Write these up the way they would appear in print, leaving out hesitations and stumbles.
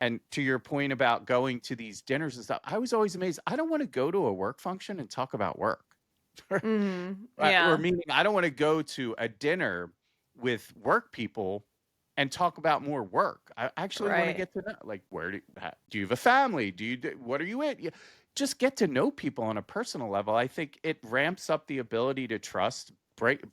And to your point about going to these dinners and stuff, I was always amazed. I don't want to go to a work function and talk about work. Or Yeah. meaning I don't want to go to a dinner with work people and talk about more work. I actually want to Right. get to know, like, do you have a family? What are you in? Just get to know people on a personal level. I think it ramps up the ability to trust,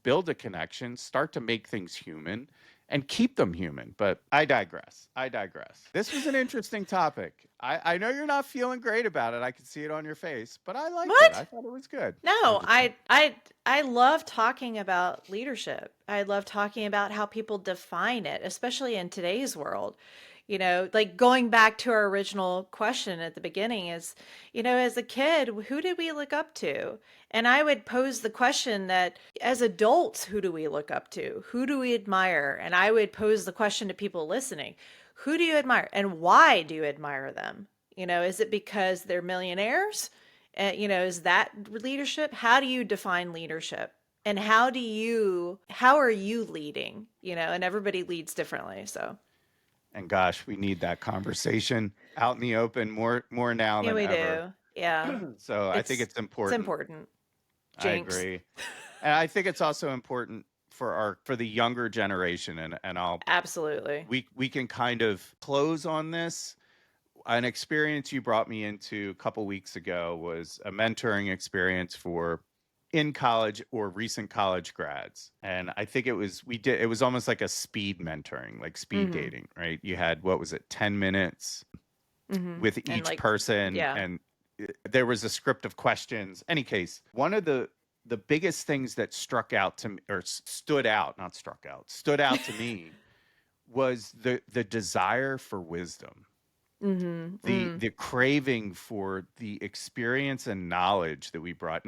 build a connection, start to make things human and keep them human. But I digress. I digress. This was an interesting topic. I know you're not feeling great about it. I can see it on your face, but I liked it. I What? thought it was good. I'm No, just I love talking about leadership. I love talking about how people define it, especially in today's world. You know, like going back to our original question at the beginning is, you know, as a kid, who did we look up to? And I would pose the question that as adults, who do we look up to? Who do we admire? And I would pose the question to people listening, who do you admire and why do you admire them? You know, is it because they're millionaires? You know, is that leadership? How do you define leadership? And how are you leading? You know, and everybody leads differently. So, And gosh, we need that conversation out in the open more now yeah, than we ever. do. Yeah. So I think It's it's it's important. important. I Jinx. agree. And I think it's also important for the younger generation, and I'll Absolutely. we can kind of close on this. An experience you brought me into a couple weeks ago was a mentoring experience for in college or recent college grads. And I think it was almost like a speed mentoring, like speed Mm-hmm. dating, right? You had, what was it, 10 minutes Mm-hmm. with And each like, person, yeah. and there was a script of questions. Any case, one of the biggest things that struck out to me, or stood out, not struck out, stood out to me, was the desire for wisdom, Mm-hmm. Mm. the craving for the experience and knowledge that we brought.